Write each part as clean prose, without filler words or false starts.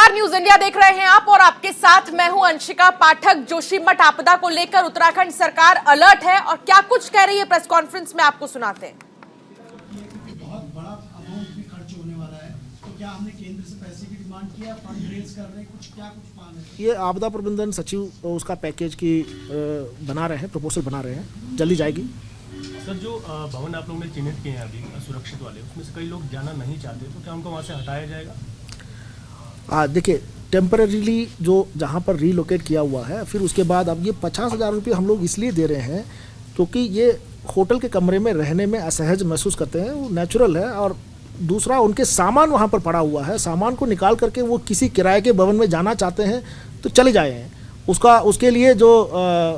नमस्कार, news India देख रहे हैं आप और आपके साथ मैं हूं अंशिका पाठक। जोशीमठ आपदा को लेकर उत्तराखंड सरकार अलर्ट है और क्या कुछ कह रही है प्रेस कॉन्फ्रेंस में आपको सुनाते हैं। बहुत बड़ा अमाउंट भी खर्च होने वाला है, तो क्या हमने केंद्र से पैसे की डिमांड किया, फंड रेज कर रहे हैं, कुछ प्लान है? ये आपदा प्रबंधन सचिव उसका पैकेज की बना रहे हैं, प्रपोजल बना रहे हैं, जल्दी जाएगी। सर, जो भवन आप लोगों ने चिन्हित किए हैं अभी सुरक्षित वाले, उसमें से कई लोग जाना नहीं चाहते, तो क्या उनको वहाँ से हटाया जाएगा? देखिए, टेम्परेरीली जो जहाँ पर रीलोकेट किया हुआ है, फिर उसके बाद अब ये 50,000 रुपये हम लोग इसलिए दे रहे हैं क्योंकि ये होटल के कमरे में रहने में असहज महसूस करते हैं, वो नेचुरल है। और दूसरा, उनके सामान वहाँ पर पड़ा हुआ है, सामान को निकाल करके वो किसी किराए के भवन में जाना चाहते हैं तो चले जाए हैं। उसके लिए जो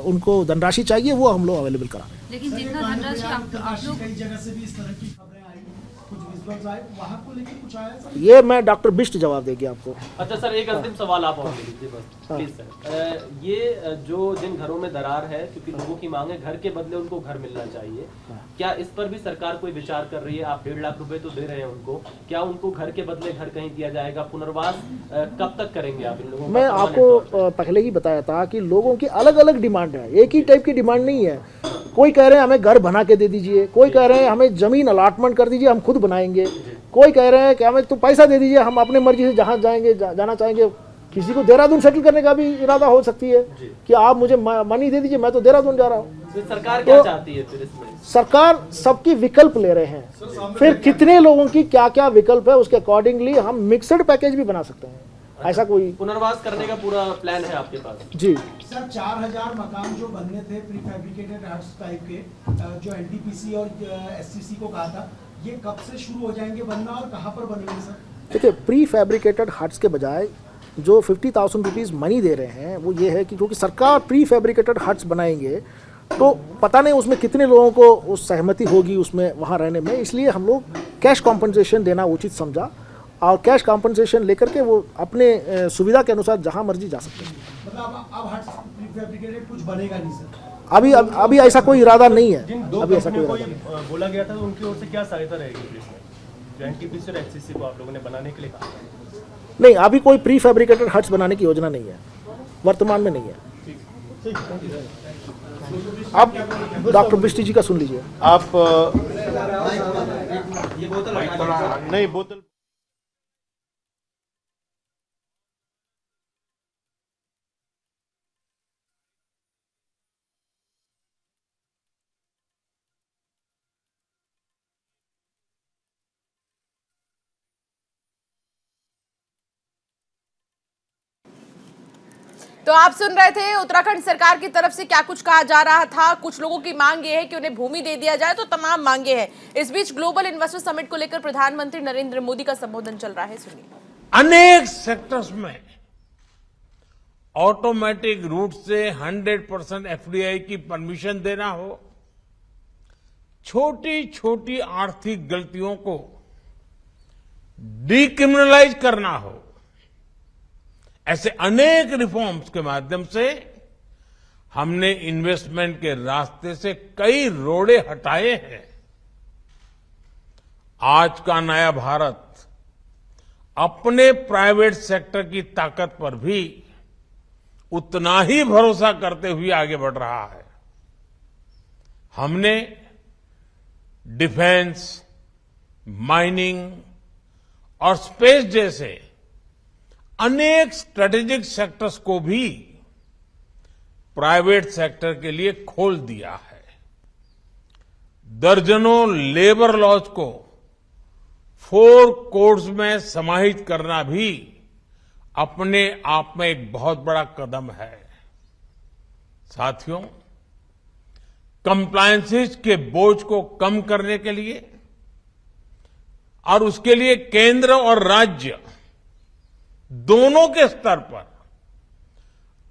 उनको धनराशि चाहिए वो हम लोग अवेलेबल करा रहे हैं। लेकिन जितना धनराशि आप लोग कई जगह से भी इस तरह की खबरें आई, कुछ विजुअल्स आए, वहाँ को लेकर कुछ आया सर? ये मैं डॉक्टर बिष्ट जवाब देगी आपको। अच्छा सर, एक अंतिम सवाल आप और ले लीजिए बस प्लीज सर। ये जो जिन घरों में दरार है, क्योंकि लोगों की मांग है, घर के बदले उनको घर मिलना चाहिए, क्या इस पर भी सरकार कोई विचार कर रही है? आप 1.5 लाख रुपए तो दे रहे हैं उनको, क्या उनको घर के बदले घर कहीं दिया जाएगा? पुनर्वास कब तक करेंगे आप इन लोगों? मैं आपको पहले ही बताया था कि लोगों की अलग अलग डिमांड है, एक ही टाइप की डिमांड नहीं है। कोई कह रहे हैं हमें घर बना के दे दीजिए, कोई कह रहे हैं हमें जमीन अलॉटमेंट कर दीजिए, हम खुद बनाएंगे, कोई कह रहे हैं कि हमें तो पैसा दे दीजिए, हम अपने मर्जी से जहाँ जाएंगे जाना चाहेंगे। किसी को देहरादून सेटल करने का भी इरादा हो सकती है कि आप मुझे मनी दे दीजिए, मैं तो देहरादून जा रहा हूँ। तो सरकार क्या चाहती है फिर इसमें? सरकार सबकी विकल्प ले रहे हैं, फिर कितने लोगों की क्या क्या विकल्प है उसके अकॉर्डिंगली हम मिक्सड पैकेज भी बना सकते हैं। ऐसा कोई पुनर्वास करने का पूरा प्लान है आपके पास? जी सर, 4000 मकान जो बनने थे प्री फैब्रिकेटेड हट्स टाइप के, जो एनटीपीसी और एससीसी को कहा था, ये कब से शुरू हो जाएंगे बनना और कहाँ पर बनेंगे सर? देखिए, प्री फैब्रिकेटेड हट्स के बजाय जो 50,000 रुपीज़ मनी दे रहे हैं वो ये है कि क्योंकि सरकार प्री फैब्रिकेटेड हट्स बनाएंगे तो पता नहीं उसमें कितने लोगों को उस सहमति होगी उसमें वहाँ रहने में, इसलिए हम लोग कैश कॉम्पनसेशन देना उचित समझा और कैश कॉम्पनसेशन लेकर के वो अपने सुविधा के अनुसार जहाँ मर्जी जा सकते हैं। मतलब अब हट्स प्री फैब्रिकेटेड कुछ बनेगा नहीं सर? अभी ऐसा कोई इरादा नहीं है। जिन दो अभी ऐसा कोई कंपनियों इरादा को बोला गया था, तो उनकी ओर से क्या सहायता रहेगी फिर इसमें? जो एनटीपीसी और एचसीसी को आप लोगों ने बनाने के लिए कहा? नहीं, अभी कोई प्री फैब्रिकेटेड हट्स बनाने की योजना नहीं है, वर्तमान में नहीं है। आप डॉक्टर बिष्ट जी का सुन लीजिए। आप नहीं बोतल तो आप सुन रहे थे उत्तराखंड सरकार की तरफ से क्या कुछ कहा जा रहा था। कुछ लोगों की मांग ये है कि उन्हें भूमि दे दिया जाए, तो तमाम मांगे हैं। इस बीच ग्लोबल इन्वेस्टर समिट को लेकर प्रधानमंत्री नरेंद्र मोदी का संबोधन चल रहा है, सुनिए। अनेक सेक्टर्स में ऑटोमेटिक रूट से 100% एफडीआई की परमिशन देना हो, छोटी छोटी आर्थिक गलतियों को डीक्रिमिनलाइज करना हो, ऐसे अनेक रिफॉर्म्स के माध्यम से हमने इन्वेस्टमेंट के रास्ते से कई रोड़े हटाए हैं। आज का नया भारत अपने प्राइवेट सेक्टर की ताकत पर भी उतना ही भरोसा करते हुए आगे बढ़ रहा है। हमने डिफेंस, माइनिंग और स्पेस जैसे अनेक स्ट्रेटेजिक सेक्टर्स को भी प्राइवेट सेक्टर के लिए खोल दिया है। दर्जनों लेबर लॉज को 4 कोड्स में समाहित करना भी अपने आप में एक बहुत बड़ा कदम है। साथियों, कंप्लायंसेस के बोझ को कम करने के लिए और उसके लिए केंद्र और राज्य दोनों के स्तर पर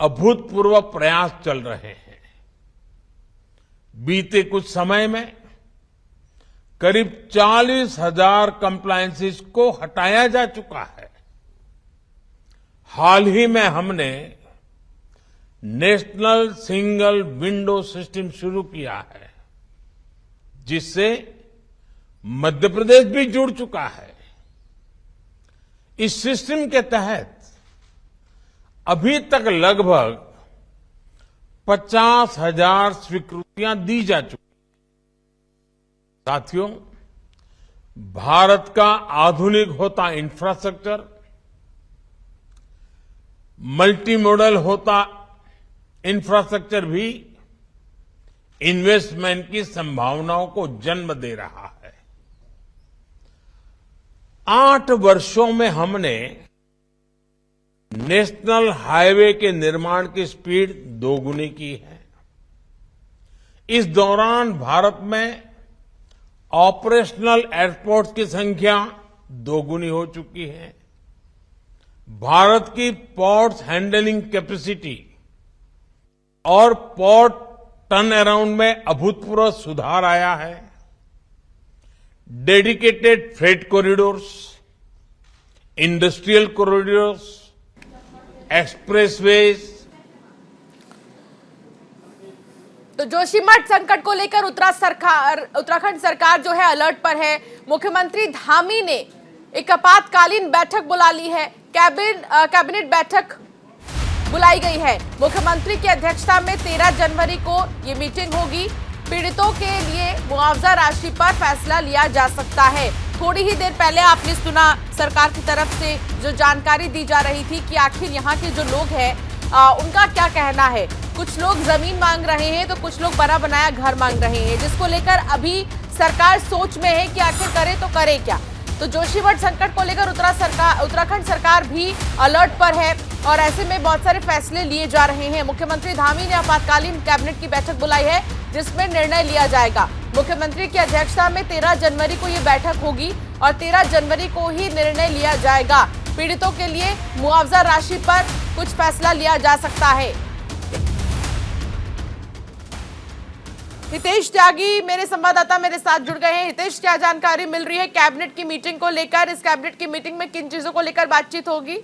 अभूतपूर्व प्रयास चल रहे हैं। बीते कुछ समय में करीब 40,000 कंप्लायंसेस को हटाया जा चुका है। हाल ही में हमने नेशनल सिंगल विंडो सिस्टम शुरू किया है, जिससे मध्य प्रदेश भी जुड़ चुका है। इस सिस्टम के तहत अभी तक लगभग 50,000 स्वीकृतियां दी जा चुकी। साथियों, भारत का आधुनिक होता इंफ्रास्ट्रक्चर, मल्टी मॉडल होता इंफ्रास्ट्रक्चर भी इन्वेस्टमेंट की संभावनाओं को जन्म दे रहा है। 8 वर्षों में हमने नेशनल हाईवे के निर्माण की स्पीड दोगुनी की है। इस दौरान भारत में ऑपरेशनल एयरपोर्ट्स की संख्या दोगुनी हो चुकी है। भारत की पोर्ट्स हैंडलिंग कैपेसिटी और पोर्ट टर्न अराउंड में अभूतपूर्व सुधार आया है। Dedicated freight corridors, industrial corridors, expressways. तो जोशीमठ संकट को लेकर उत्तराखंड सरकार जो है अलर्ट पर है। मुख्यमंत्री धामी ने एक आपातकालीन बैठक बुला ली है। कैबिनेट बैठक बुलाई गई है। मुख्यमंत्री की अध्यक्षता में 13 जनवरी को ये मीटिंग होगी। पीड़ितों के लिए मुआवजा राशि पर फैसला लिया जा सकता है। थोड़ी ही देर पहले आपने सुना सरकार की तरफ से जो जानकारी दी जा रही थी कि आखिर यहाँ के जो लोग हैं उनका क्या कहना है। कुछ लोग जमीन मांग रहे हैं तो कुछ लोग बना बनाया घर मांग रहे हैं, जिसको लेकर अभी सरकार सोच में है कि आखिर करे तो करे क्या। तो जोशीमठ संकट को लेकर उत्तराखंड सरकार भी अलर्ट पर है और ऐसे में बहुत सारे फैसले लिए जा रहे हैं। मुख्यमंत्री धामी ने आपातकालीन कैबिनेट की बैठक बुलाई है जिसमें निर्णय लिया जाएगा। मुख्यमंत्री की अध्यक्षता में 13 जनवरी को ये बैठक होगी और 13 जनवरी को ही निर्णय लिया जाएगा। पीड़ितों के लिए मुआवजा राशि पर कुछ फैसला लिया जा सकता है। हितेश त्यागी मेरे संवाददाता मेरे साथ जुड़ गए हैं। हितेश, क्या जानकारी मिल रही है कैबिनेट की मीटिंग को लेकर? इस कैबिनेट की मीटिंग में किन चीजों को लेकर बातचीत होगी?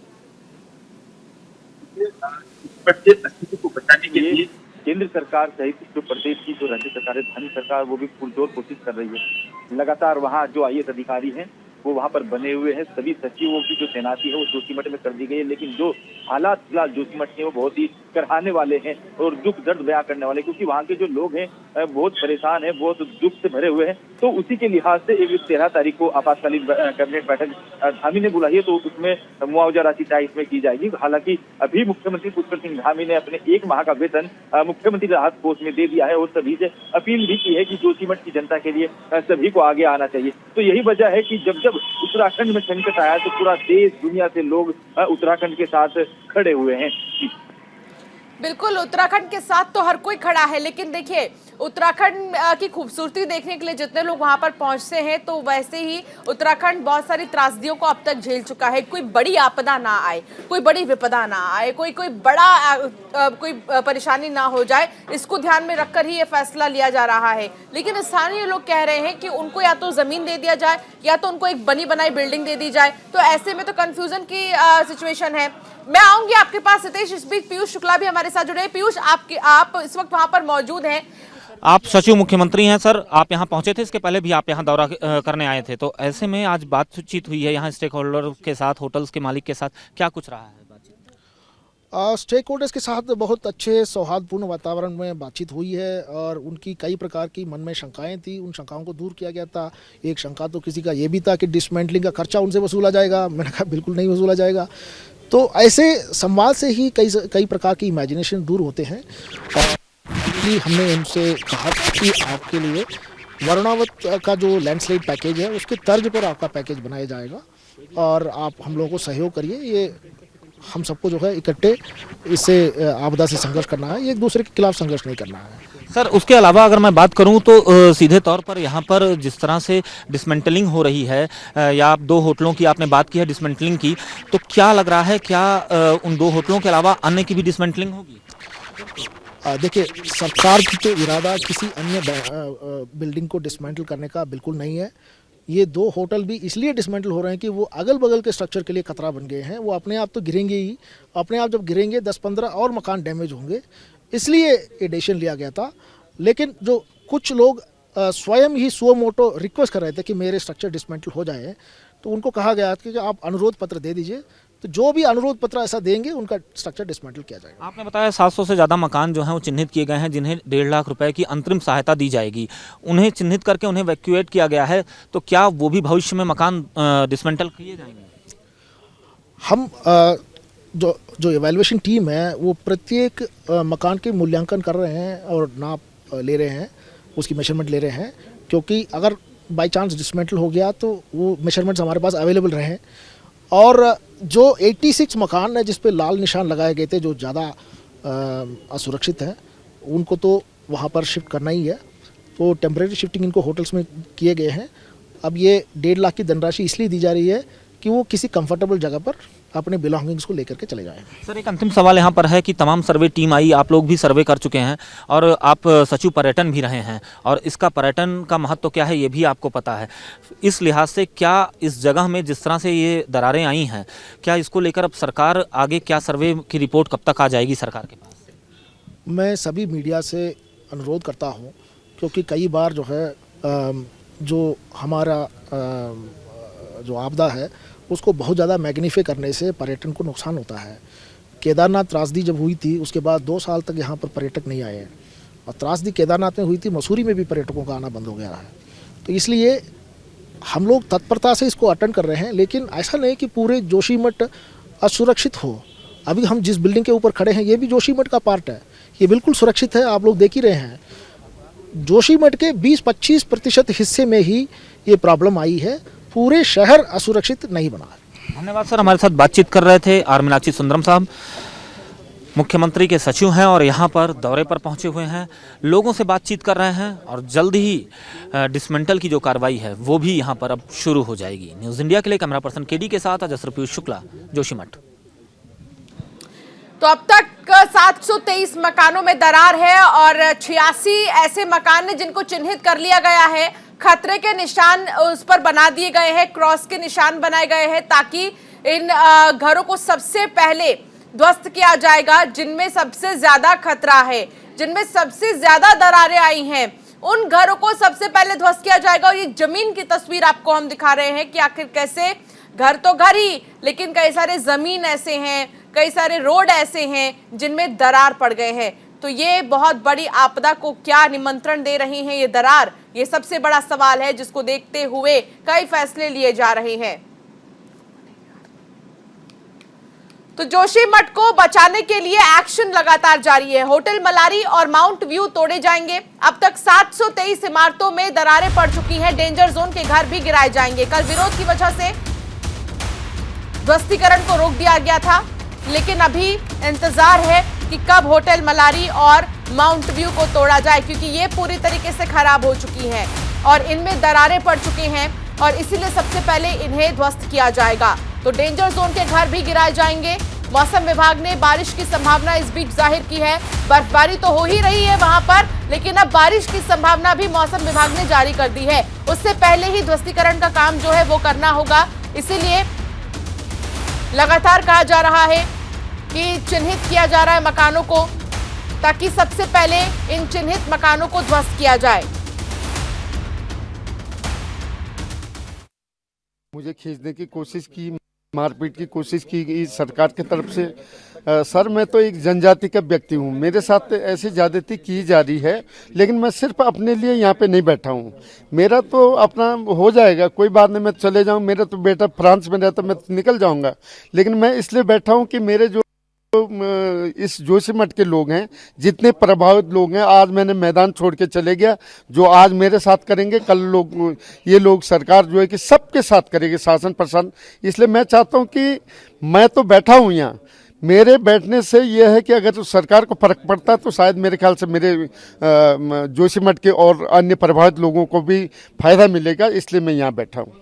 स्थिति को बचाने के लिए केंद्र सरकार सहित जो प्रदेश की जो राज्य सरकार है, स्थानीय सरकार, वो भी पुरजोर कोशिश कर रही है। लगातार वहाँ जो IAS अधिकारी हैं वो वहाँ पर बने हुए हैं। सभी सचिवों की जो तैनाती है वो जोशीमठ में कर दी गई है। लेकिन जो हालात फिलहाल जोशीमठ के वो बहुत ही कराने वाले हैं और दुख दर्द बयां करने वाले, क्योंकि वहाँ के जो लोग हैं बहुत परेशान हैं, बहुत दुख से भरे हुए हैं। तो उसी के लिहाज से 13 तारीख को आपातकालीन कैबिनेट बैठक धामी ने बुलाई है, तो उसमें मुआवजा राशि तय इसमें की जाएगी। हालांकि अभी मुख्यमंत्री पुष्कर सिंह धामी ने अपने 1 माह का वेतन मुख्यमंत्री राहत कोष में दे दिया है और सभी से अपील भी की है कि जोशीमठ की जनता के लिए सभी को आगे आना चाहिए। तो यही वजह है कि जब उत्तराखंड में संकट आया तो पूरा देश दुनिया से लोग उत्तराखंड के साथ खड़े हुए हैं। बिल्कुल, उत्तराखंड के साथ तो हर कोई खड़ा है, लेकिन देखिए उत्तराखंड की खूबसूरती देखने के लिए जितने लोग वहां पर पहुंचते हैं तो वैसे ही उत्तराखंड बहुत सारी त्रासदियों को अब तक झेल चुका है। कोई बड़ी आपदा ना आए, कोई बड़ी विपदा ना आए, कोई बड़ा कोई परेशानी ना हो जाए, इसको ध्यान में रखकर ही ये फैसला लिया जा रहा है। लेकिन स्थानीय लोग कह रहे हैं कि उनको या तो जमीन दे दिया जाए या तो उनको एक बनी बनाई बिल्डिंग दे दी जाए। तो ऐसे में तो कंफ्यूजन की सिचुएशन है। मैं आऊंगी आपके पास हितेश। इस बीच पीयूष शुक्ला भी हमारे साथ जुड़े हैं। पीयूष, आप इस वक्त वहां पर मौजूद हैं। आप सचिव मुख्यमंत्री हैं सर, आप यहाँ पहुंचे थे, इसके पहले भी आप यहाँ दौरा करने आए थे, तो ऐसे में आज बातचीत हुई है यहाँ स्टेक होल्डर के साथ, होटल्स के मालिक के साथ, क्या कुछ रहा है बातचीत? स्टेक होल्डर्स के साथ बहुत अच्छे सौहार्दपूर्ण वातावरण में बातचीत हुई है और उनकी कई प्रकार की मन में शंकाएं थी, उन शंकाओं को दूर किया गया था। एक शंका तो किसी का ये भी था कि डिसमेंटलिंग का खर्चा उनसे वसूला जाएगा। मैंने कहा बिल्कुल नहीं वसूला जाएगा। तो ऐसे संवाद से ही कई प्रकार की इमेजिनेशन दूर होते हैं। और हमने उनसे कहा कि आपके लिए वरुणावत का जो लैंडस्लाइड पैकेज है उसके तर्ज पर आपका पैकेज बनाया जाएगा और आप हम लोगों को सहयोग करिए। ये हम सबको जो है इकट्ठे इससे आपदा से संघर्ष करना है, एक दूसरे के खिलाफ संघर्ष नहीं करना है। सर, उसके अलावा अगर मैं बात करूं तो सीधे तौर पर यहाँ पर जिस तरह से डिसमेंटलिंग हो रही है, या आप 2 होटलों की आपने बात की है डिसमेंटलिंग की, तो क्या लग रहा है क्या उन 2 होटलों के अलावा अन्य की भी डिसमेंटलिंग होगी? देखिए, सरकार की तो इरादा किसी अन्य बिल्डिंग को डिसमेंटल करने का बिल्कुल नहीं है। ये 2 होटल भी इसलिए डिसमेंटल हो रहे हैं कि वो अगल बगल के स्ट्रक्चर के लिए खतरा बन गए हैं। वो अपने आप तो गिरेंगे ही, अपने आप जब गिरेंगे 10-15 और मकान डैमेज होंगे, इसलिए ये डिसीजन लिया गया था। लेकिन जो कुछ लोग स्वयं ही सुओ मोटो रिक्वेस्ट कर रहे थे कि मेरे स्ट्रक्चर डिसमेंटल हो जाए, तो उनको कहा गया कि आप अनुरोध पत्र दे दीजिए, तो जो भी अनुरोध पत्र ऐसा देंगे उनका स्ट्रक्चर डिसमेंटल किया जाएगा। आपने बताया 700 से ज़्यादा मकान जो हैं वो चिन्हित किए गए हैं जिन्हें 1.5 लाख रुपए की अंतरिम सहायता दी जाएगी। उन्हें चिन्हित करके उन्हें वैक्यूएट किया गया है, तो क्या वो भी भविष्य में मकान डिसमेंटल किए जाएंगे? हम जो एवेल्युएशन टीम है वो प्रत्येक मकान के मूल्यांकन कर रहे हैं और नाप ले रहे हैं, उसकी मेजरमेंट ले रहे हैं, क्योंकि अगर बाय चांस डिसमेंटल हो गया तो वो मेजरमेंट्स हमारे पास अवेलेबल रहें। और जो 86 मकान है जिस पे लाल निशान लगाए गए थे जो ज़्यादा असुरक्षित हैं, उनको तो वहाँ पर शिफ्ट करना ही है। तो टेम्परेरी शिफ्टिंग इनको होटल्स में किए गए हैं। अब ये 1.5 लाख की धनराशि इसलिए दी जा रही है कि वो किसी कंफर्टेबल जगह पर अपने बिलोंगिंग्स को लेकर के चले जाएं। सर, एक अंतिम सवाल यहाँ पर है कि तमाम सर्वे टीम आई, आप लोग भी सर्वे कर चुके हैं और आप सचिव पर्यटन भी रहे हैं, और इसका पर्यटन का महत्व क्या है ये भी आपको पता है। इस लिहाज से क्या इस जगह में जिस तरह से ये दरारें आई हैं, क्या इसको लेकर अब सरकार आगे क्या सर्वे की रिपोर्ट कब तक आ जाएगी सरकार के पास? मैं सभी मीडिया से अनुरोध करता हूँ, क्योंकि कई बार जो है जो हमारा जो आपदा है उसको बहुत ज़्यादा मैग्नीफाई करने से पर्यटन को नुकसान होता है। केदारनाथ त्रासदी जब हुई थी उसके बाद 2 साल तक यहाँ पर पर्यटक नहीं आए, और त्रासदी केदारनाथ में हुई थी, मसूरी में भी पर्यटकों का आना बंद हो गया है। तो इसलिए हम लोग तत्परता से इसको अटेंड कर रहे हैं, लेकिन ऐसा नहीं कि पूरे जोशीमठ असुरक्षित हो। अभी हम जिस बिल्डिंग के ऊपर खड़े हैं ये भी जोशीमठ का पार्ट है, ये बिल्कुल सुरक्षित है, आप लोग देख ही रहे हैं। जोशीमठ के 20-25% हिस्से में ही ये प्रॉब्लम आई है, पूरे शहर असुरक्षित नहीं बना है। धन्यवाद सर, हमारे साथ बातचीत कर रहे थे आर मीनाक्षी सुंदरम साहब, मुख्यमंत्री के सचिव हैं और यहाँ पर दौरे पर पहुँचे हुए हैं, लोगों से बातचीत कर रहे हैं और जल्द ही डिसमेंटल की जो कार्रवाई है वो भी यहाँ पर अब शुरू हो जाएगी। न्यूज़ इंडिया के लिए कैमरा पर्सन केडी के साथ अजस्र पीयूष शुक्ला, जोशीमठ। तो अब तक 723 मकानों में दरार है और 86 ऐसे मकान हैं जिनको चिन्हित कर लिया गया है। खतरे के निशान उस पर बना दिए गए हैं, क्रॉस के निशान बनाए गए हैं, ताकि इन घरों को सबसे पहले ध्वस्त किया जाएगा जिनमें सबसे ज्यादा खतरा है, जिनमें सबसे ज्यादा दरारें आई हैं, उन घरों को सबसे पहले ध्वस्त किया जाएगा। और ये जमीन की तस्वीर आपको हम दिखा रहे हैं कि आखिर कैसे घर तो घर ही, लेकिन कई सारे जमीन ऐसे हैं, कई सारे रोड ऐसे हैं जिनमें दरार पड़ गए हैं। तो ये बहुत बड़ी आपदा को क्या निमंत्रण दे रही हैं ये दरार, ये सबसे बड़ा सवाल है जिसको देखते हुए कई फैसले लिए जा रहे हैं। तो जोशीमठ को बचाने के लिए एक्शन लगातार जारी है। होटल मलारी और माउंट व्यू तोड़े जाएंगे। अब तक 723 इमारतों में दरारें पड़ चुकी हैं। डेंजर जोन के घर भी गिराए जाएंगे। कल विरोध की वजह से ध्वस्तीकरण को रोक दिया गया था, लेकिन अभी इंतजार है कि कब होटल मलारी और माउंट व्यू को तोड़ा जाए, क्योंकि ये पूरी तरीके से खराब हो चुकी हैं और इनमें दरारें पड़ चुकी हैं और इसीलिए सबसे पहले इन्हें ध्वस्त किया जाएगा। तो डेंजर जोन के घर भी गिराए जाएंगे। मौसम विभाग ने बारिश की संभावना इस बीच जाहिर की है। बर्फबारी तो हो ही रही है वहां पर, लेकिन अब बारिश की संभावना भी मौसम विभाग ने जारी कर दी है। उससे पहले ही ध्वस्तीकरण का काम जो है वो करना होगा, इसीलिए लगातार कहा जा रहा है कि चिन्हित किया जा रहा है मकानों को, ताकि सबसे पहले इन चिन्हित मकानों को ध्वस्त किया जाए। मुझे खींचने की कोशिश की, मारपीट की कोशिश की गई सरकार की तरफ से। सर, मैं तो एक जनजाति का व्यक्ति हूँ, मेरे साथ ऐसी ज्यादती की जा रही है, लेकिन मैं सिर्फ अपने लिए यहाँ पे नहीं बैठा हूँ। मेरा तो अपना हो जाएगा, कोई बात नहीं, मैं चले जाऊँ। मेरा तो बेटा फ्रांस में रहता, मैं निकल जाऊँगा, लेकिन मैं इसलिए बैठा हूँ कि मेरे जो इस जोशीमठ के लोग हैं, जितने प्रभावित लोग हैं, आज मैंने मैदान छोड़ के चले गया। जो आज मेरे साथ करेंगे, कल लोग ये लोग सरकार जो है कि सबके साथ करेगी, शासन प्रशासन। इसलिए मैं चाहता हूं कि मैं तो बैठा हूं यहाँ, मेरे बैठने से ये है कि अगर तो सरकार को फर्क पड़ता है तो शायद मेरे ख्याल से मेरे जोशीमठ के और अन्य प्रभावित लोगों को भी फायदा मिलेगा, इसलिए मैं यहाँ बैठा हूँ।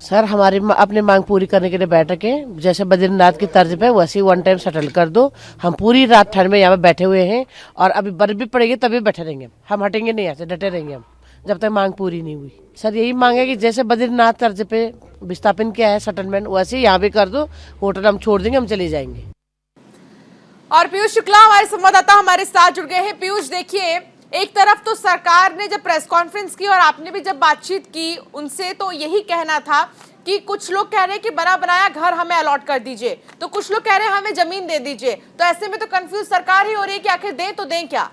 सर, हमारी अपनी मांग पूरी करने के लिए बैठक है, जैसे बद्रीनाथ की तर्ज पे वैसे ही 1 टाइम सेटल कर दो। हम पूरी रात ठंड में यहाँ पे बैठे हुए हैं और अभी बर्फ भी पड़ेगी तभी बैठे रहेंगे, हम हटेंगे नहीं, यहाँ से डटे रहेंगे हम जब तक मांग पूरी नहीं हुई। सर, यही मांग है कि जैसे बद्रीनाथ तर्ज पे विस्थापन किया है सेटलमेंट, वैसे ही यहाँ भी कर दो। होटल हम छोड़ देंगे, हम चले जाएंगे। और पीयूष शुक्ला हमारे संवाददाता हमारे साथ जुड़ गए हैं। पीयूष, देखिए, एक तरफ तो सरकार ने जब प्रेस कॉन्फ्रेंस की और आपने भी जब बातचीत की उनसे, तो यही कहना था कि कुछ लोग कह रहे हैं कि बना बनाया घर हमें अलॉट कर दीजिए, तो कुछ लोग कह रहे हैं हमें जमीन दे दीजिए। तो ऐसे में तो कंफ्यूज सरकार ही हो रही है कि आखिर दें तो दें क्या।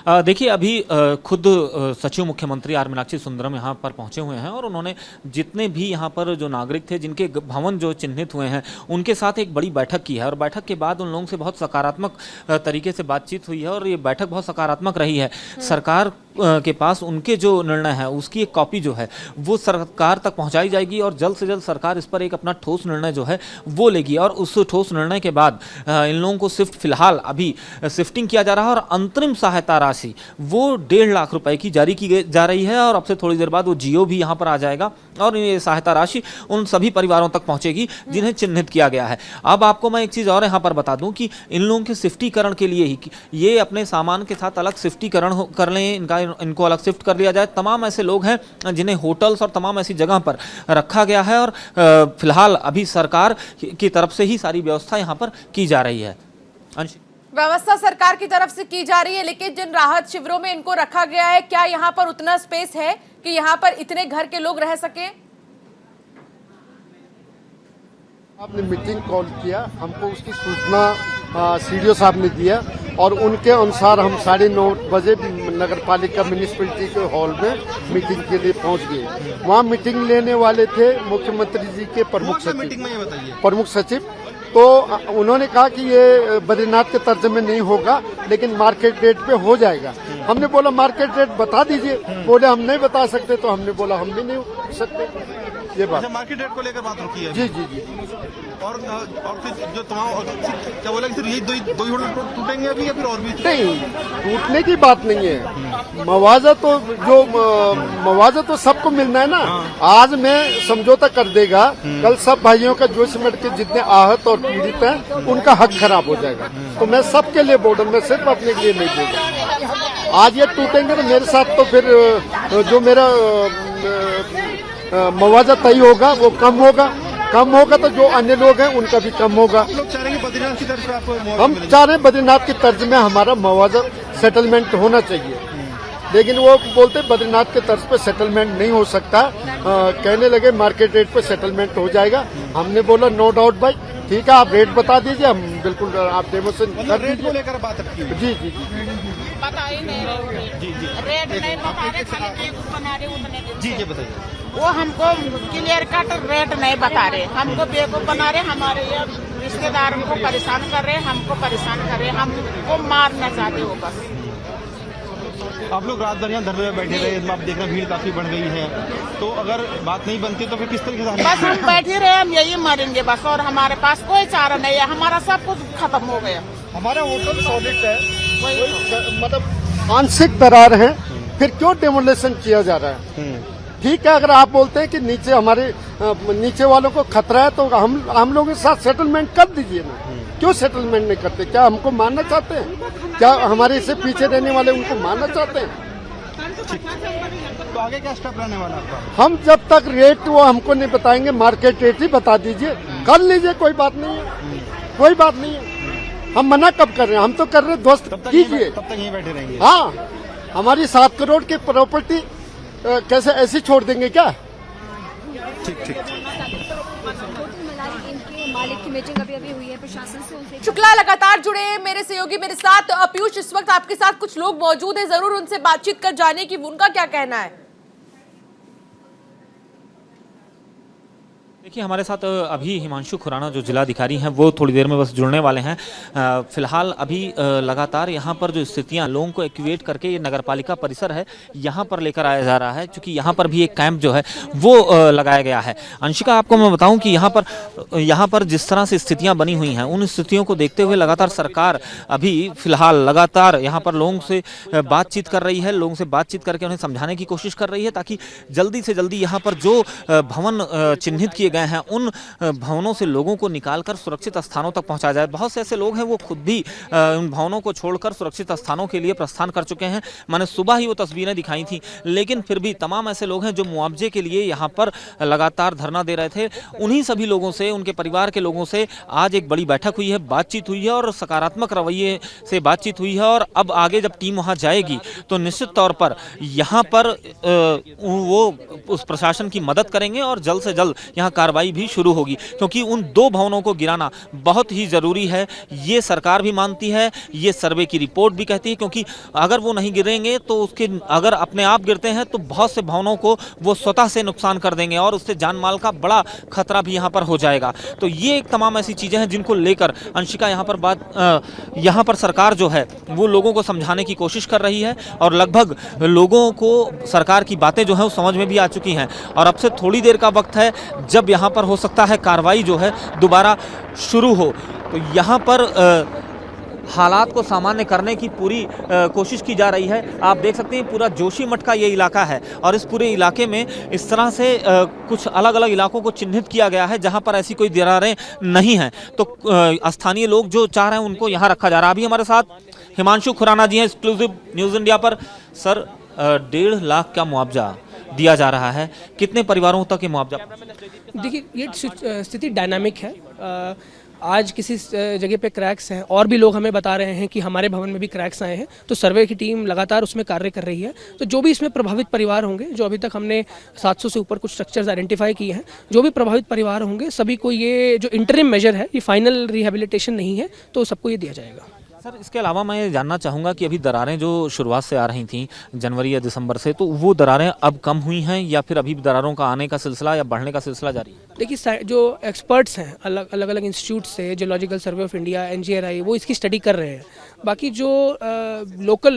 देखिए अभी खुद सचिव मुख्यमंत्री आर मीनाक्षी सुंदरम यहाँ पर पहुँचे हुए हैं और उन्होंने जितने भी यहाँ पर जो नागरिक थे जिनके भवन जो चिन्हित हुए हैं उनके साथ एक बड़ी बैठक की है और बैठक के बाद उन लोगों से बहुत सकारात्मक तरीके से बातचीत हुई है और ये बैठक बहुत सकारात्मक रही है। सरकार के पास उनके जो निर्णय है उसकी एक कॉपी जो है वो सरकार तक पहुँचाई जाएगी और जल्द से जल्द सरकार इस पर एक अपना ठोस निर्णय जो है वो लेगी और उस ठोस निर्णय के बाद इन लोगों को फिलहाल अभी शिफ्टिंग किया जा रहा है और अंतरिम सहायता राशि वो 1.5 लाख रुपए की जारी की जा रही है और अब से थोड़ी देर बाद वो जियो भी यहाँ पर आ जाएगा और ये सहायता राशि उन सभी परिवारों तक पहुंचेगी जिन्हें चिन्हित किया गया है। अब आपको मैं एक चीज़ और यहाँ पर बता दूं कि इन लोगों के शिफ्टीकरण के लिए ही ये अपने सामान के साथ अलग शिफ्टीकरण कर लें, इनको अलग शिफ्ट कर लिया जाए। तमाम ऐसे लोग हैं जिन्हें होटल्स और तमाम ऐसी जगह पर रखा गया है और फिलहाल अभी सरकार की तरफ से ही सारी व्यवस्था यहाँ पर की जा रही है। व्यवस्था सरकार की तरफ से की जा रही है, लेकिन जिन राहत शिविरों में इनको रखा गया है क्या यहाँ पर उतना स्पेस है कि यहाँ पर इतने घर के लोग रह सके? आपने मीटिंग कॉल किया, हमको उसकी सूचना सीडीओ साहब ने दिया और उनके अनुसार हम 9:30 बजे नगर पालिका म्यूनिसिपैलिटी के हॉल में मीटिंग के लिए पहुंच गए। वहाँ मीटिंग लेने वाले थे मुख्यमंत्री जी के प्रमुख सचिव। तो उन्होंने कहा कि ये बद्रीनाथ के तर्ज में नहीं होगा लेकिन मार्केट रेट पे हो जाएगा। हमने बोला मार्केट रेट बता दीजिए, बोले हम नहीं बता सकते। तो हमने बोला हम भी नहीं हो सकते ये बात। मार्केट रेट को लेकर बात रुकी है जी जी जी। और फिर जो तमाम क्या बोला कि सिर्फ यही दो ही होटल टूटेंगे अभी या फिर और भी? नहीं, टूटने की बात नहीं है। मुआवजा तो सबको मिलना है ना। आज मैं समझौता कर देगा, कल सब भाइयों का जो सिमट के जितने आहत और पीड़ित हैं उनका हक खराब हो जाएगा। तो मैं सबके लिए बोल रहा हूँ, मैं सिर्फ अपने लिए नहीं बोल रहा। आज ये टूटेंगे तो मेरे साथ तो फिर जो मेरा मुआवजा तय होगा वो कम होगा तो जो अन्य लोग हैं उनका भी कम होगा। लोग चाह रहे हैं बद्रीनाथ की तर्ज पे आपको हम चाह रहे हैं बद्रीनाथ की तर्ज में हमारा मुआवजा सेटलमेंट होना चाहिए, लेकिन वो बोलते बद्रीनाथ के तर्ज पे सेटलमेंट नहीं हो सकता। कहने लगे मार्केट रेट पे सेटलमेंट हो जाएगा। हमने बोला नो डाउट भाई, ठीक है आप रेट बता दीजिए, हम बिल्कुल आप डेमोशन कर रेट को लेकर बात रखी है। जी जी पता ही नहीं जी जी रेट नहीं बता रहे, खाली बना रहे उतने जी जी बताइए। वो हमको क्लियर कट रेट नहीं बता रहे, हमको बेवकूफ बना रहे, हमारे ये रिश्तेदारों को परेशान कर रहे, हमको परेशान कर रहे, हमको मारना चाहते हो बस। आप लोग रात भर यहाँ धरने में बैठे रहे, आप देख रहे भीड़ काफी बढ़ गई है, तो अगर बात नहीं बनती तो फिर किस तरीके से? बस हम बैठे रहे, हम यही मरेंगे बस, और हमारे पास कोई चारा नहीं है, हमारा सब कुछ खत्म हो गया। हमारा होटल सॉलिड है, मतलब आंशिक दरार है, फिर क्यों डेमोलेशन किया जा रहा है? ठीक है, अगर आप बोलते हैं कि नीचे हमारे नीचे वालों को खतरा है तो हम लोगों के साथ सेटलमेंट कर दीजिए ना। क्यों सेटलमेंट नहीं करते? क्या हमको मारना चाहते हैं? क्या हमारे से पीछे रहने वाले उनको मारना चाहते हैं? तो आगे क्या स्टेप रहने वाला आपका? हम जब तक रेट वो हमको नहीं बताएंगे, मार्केट रेट ही बता दीजिए, कर लीजिए, कोई बात नहीं है, कोई बात नहीं है। हम मना कब कर रहे हैं? हम तो कर रहे हैं दोस्त कीजिए। तब तक यहीं बैठे रहेंगे? हाँ, हमारी 7 करोड़ की प्रॉपर्टी कैसे ऐसी छोड़ देंगे क्या? ठीक ठीक। मालिक की मीटिंग अभी हुई है प्रशासन से, उनसे शुक्ला लगातार जुड़े हैं मेरे सहयोगी मेरे साथ। पीयूष, इस वक्त आपके साथ कुछ लोग मौजूद हैं, जरूर उनसे बातचीत कर जाने की उनका क्या कहना है। देखिए हमारे साथ अभी हिमांशु खुराना जो जिलाधिकारी हैं वो थोड़ी देर में बस जुड़ने वाले हैं। फिलहाल अभी लगातार यहाँ पर जो स्थितियाँ लोगों को एक्टिवेट करके ये नगरपालिका परिसर है यहाँ पर लेकर आया जा रहा है, क्योंकि यहाँ पर भी एक कैंप जो है वो लगाया गया है। अंशिका, आपको मैं बताऊँ कि यहाँ पर जिस तरह से स्थितियाँ बनी हुई हैं उन स्थितियों को देखते हुए लगातार सरकार अभी फिलहाल लगातार यहाँ पर लोगों से बातचीत कर रही है, लोगों से बातचीत करके उन्हें समझाने की कोशिश कर रही है ताकि जल्दी से जल्दी यहाँ पर जो भवन चिन्हित किए गए हैं उन भवनों से लोगों को निकालकर सुरक्षित स्थानों तक पहुंचाया जाए। बहुत से ऐसे लोग हैं वो खुद भी उन भवनों को छोड़कर सुरक्षित स्थानों के लिए प्रस्थान कर चुके हैं। मैंने सुबह ही वो तस्वीरें दिखाई थी, लेकिन फिर भी तमाम ऐसे लोग हैं जो मुआवजे के लिए यहाँ पर लगातार धरना दे रहे थे। उन्हीं सभी लोगों से, उनके परिवार के लोगों से आज एक बड़ी बैठक हुई है, बातचीत हुई है और सकारात्मक रवैये से बातचीत हुई है। और अब आगे जब टीम वहाँ जाएगी तो निश्चित तौर पर यहाँ पर वो उस प्रशासन की मदद करेंगे और जल्द से जल्द यहाँ कार्रवाई भी शुरू होगी, क्योंकि उन 2 भवनों को गिराना बहुत ही ज़रूरी है। ये सरकार भी मानती है, ये सर्वे की रिपोर्ट भी कहती है, क्योंकि अगर वो नहीं गिरेंगे तो उसके अगर अपने आप गिरते हैं तो बहुत से भवनों को वो स्वतः से नुकसान कर देंगे और उससे जान माल का बड़ा खतरा भी यहाँ पर हो जाएगा। तो ये एक तमाम ऐसी चीज़ें हैं जिनको लेकर अंशिका यहाँ पर सरकार जो है वो लोगों को समझाने की कोशिश कर रही है और लगभग लोगों को सरकार की बातें जो है वो समझ में भी आ चुकी हैं। और अब से थोड़ी देर का वक्त है जब यहाँ पर हो सकता है कार्रवाई जो है दोबारा शुरू हो। तो यहाँ पर हालात को सामान्य करने की पूरी कोशिश की जा रही है। आप देख सकते हैं पूरा जोशीमठ का ये इलाका है और इस पूरे इलाके में इस तरह से कुछ अलग अलग इलाकों को चिन्हित किया गया है जहां पर ऐसी कोई दरारें नहीं हैं। तो स्थानीय लोग जो चाह रहे हैं उनको यहाँ रखा जा रहा है। अभी हमारे साथ हिमांशु खुराना जी हैं एक्सक्लूसिव न्यूज़ इंडिया पर। सर, 1.5 लाख का मुआवजा दिया जा रहा है, कितने परिवारों तक ये मुआवजा? देखिए, ये स्थिति डायनामिक है। आज किसी जगह पे क्रैक्स हैं और भी लोग हमें बता रहे हैं कि हमारे भवन में भी क्रैक्स आए हैं, तो सर्वे की टीम लगातार उसमें कार्य कर रही है। तो जो भी इसमें प्रभावित परिवार होंगे, जो अभी तक हमने 700 से ऊपर कुछ स्ट्रक्चर्स आइडेंटिफाई किए हैं, जो भी प्रभावित परिवार होंगे सभी को ये जो इंटरिम मेजर है, ये फाइनल रिहेबिलिटेशन नहीं है, तो सबको ये दिया जाएगा। सर, इसके अलावा मैं ये जानना चाहूँगा कि अभी दरारें जो शुरुआत से आ रही थी जनवरी या दिसंबर से, तो वो दरारें अब कम हुई हैं या फिर अभी दरारों का आने का सिलसिला या बढ़ने का सिलसिला जारी है? देखिए, जो एक्सपर्ट्स हैं अलग अलग इंस्टीट्यूट से, geological survey of India, NGRI, वो इसकी स्टडी कर रहे हैं। बाकी जो लोकल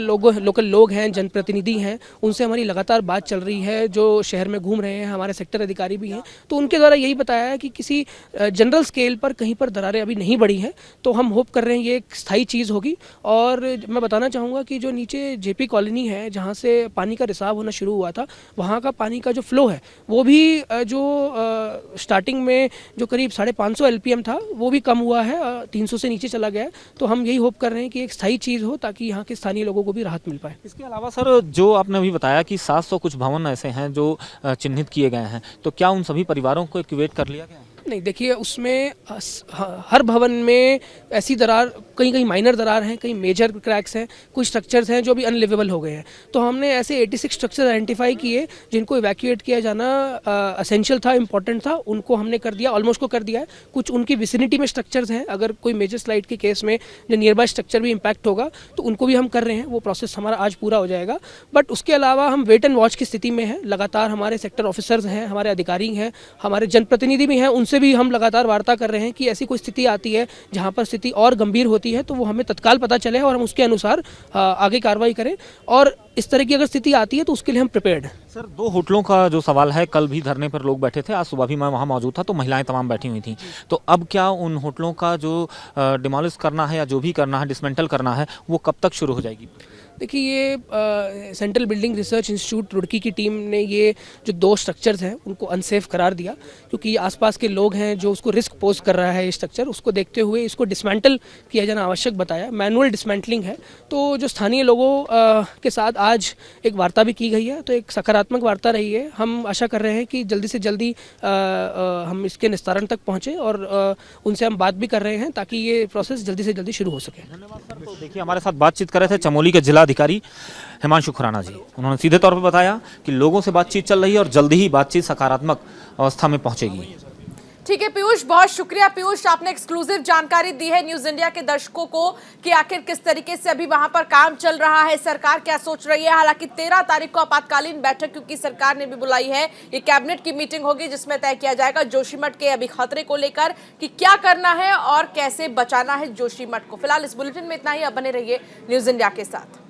लोग हैं, जनप्रतिनिधि हैं, उनसे हमारी लगातार बात चल रही है, जो शहर में घूम रहे हैं, हमारे सेक्टर अधिकारी भी हैं, तो उनके द्वारा यही बताया है कि किसी जनरल स्केल पर कहीं पर दरारें अभी नहीं बढ़ी हैं। तो हम होप कर रहे हैं ये एक स्थायी चीज़ होगी। और मैं बताना चाहूँगा कि जो नीचे JP कॉलोनी है, जहाँ से पानी का रिसाव होना शुरू हुआ था, वहाँ का पानी का जो फ्लो है वो भी जो स्टार्टिंग में जो करीब 550 LPM था वो भी कम हुआ है, 300 से नीचे चला गया है। तो हम यही होप कर रहे हैं कि एक स्थायी चीज़ हो ताकि यहाँ के स्थानीय लोगों को भी राहत मिल पाए। इसके अलावा सर, जो आपने अभी बताया कि 700 कुछ भवन ऐसे हैं जो चिन्हित किए गए हैं, तो क्या उन सभी परिवारों को इवैक्यूएट कर लिया गया? नहीं, देखिए, उसमें हर भवन में ऐसी दरार, कहीं माइनर दरार हैं, कहीं मेजर क्रैक्स हैं, कुछ स्ट्रक्चर्स हैं जो अभी अनलिवेबल हो गए हैं। तो हमने ऐसे 86 स्ट्रक्चर आइडेंटिफाई किए जिनको इवैक्यूएट किया जाना असेंशियल था, इंपॉर्टेंट था, उनको हमने कर दिया, ऑलमोस्ट को कर दिया है। कुछ उनकी विसिनिटी में स्ट्रक्चर्स हैं, अगर कोई मेजर स्लाइड के केस में जो नियर बाय स्ट्रक्चर भी इम्पैक्ट होगा तो उनको भी हम कर रहे हैं। वो प्रोसेस हमारा आज पूरा हो जाएगा। बट उसके अलावा हम वेट एंड वॉच की स्थिति में हैं। लगातार हमारे सेक्टर ऑफिसर्स हैं, हमारे अधिकारी हैं, हमारे जनप्रतिनिधि भी हैं, उनसे भी हम लगातार वार्ता कर रहे हैं कि ऐसी कोई स्थिति आती है जहां पर स्थिति और गंभीर होती है तो वो हमें तत्काल पता चले और हम उसके अनुसार आगे कार्रवाई करें। और इस तरह की अगर स्थिति आती है तो उसके लिए हम प्रिपेयर्ड हैं। सर, 2 होटलों का जो सवाल है, कल भी धरने पर लोग बैठे थे, आज सुबह भी मैं वहां मौजूद था, तो महिलाएं तमाम बैठी हुई थी। तो अब क्या उन होटलों का जो डिमोलिश करना है या जो भी करना है, डिसमेंटल करना है, वो कब तक शुरू हो जाएगी? देखिए, ये central building research institute Roorkee की टीम ने ये जो 2 स्ट्रक्चर्स हैं उनको अनसेफ करार दिया, क्योंकि आसपास के लोग हैं जो उसको रिस्क पोज कर रहा है ये स्ट्रक्चर, उसको देखते हुए इसको डिसमेंटल किया जाना आवश्यक बताया। मैनुअल डिसमेंटलिंग है। तो जो स्थानीय लोगों के साथ आज एक वार्ता भी की गई है, तो एक सकारात्मक वार्ता रही है। हम आशा कर रहे हैं कि जल्दी से जल्दी हम इसके निस्तारण तक पहुँचें और उनसे हम बात भी कर रहे हैं ताकि ये प्रोसेस जल्दी से जल्दी शुरू हो सके। धन्यवाद सर। तो देखिए, हमारे साथ बातचीत कर रहे थे चमोली के जिला अधिकारी हिमांशु खुराना जी। उन्होंने सीधे तौर पर बताया कि लोगों से बातचीत चल रही है और जल्दी ही बातचीत सकारात्मक अवस्था में पहुंचेगी। ठीक है पीयूष, बहुत शुक्रिया पीयूष, आपने एक्सक्लूसिव जानकारी दी है न्यूज इंडिया के दर्शकों को कि आखिर किस तरीके से अभी वहां पर काम चल रहा है, सरकार क्या सोच रही है। हालांकि 13 तारीख को आपातकालीन बैठक क्योंकि सरकार ने भी बुलाई है, ये कैबिनेट की मीटिंग होगी जिसमें तय किया जाएगा जोशीमठ के अभी खतरे को लेकर कि क्या करना है और कैसे बचाना है जोशीमठ को। फिलहाल इस बुलेटिन में इतना ही। अब बने रहिए न्यूज इंडिया के साथ।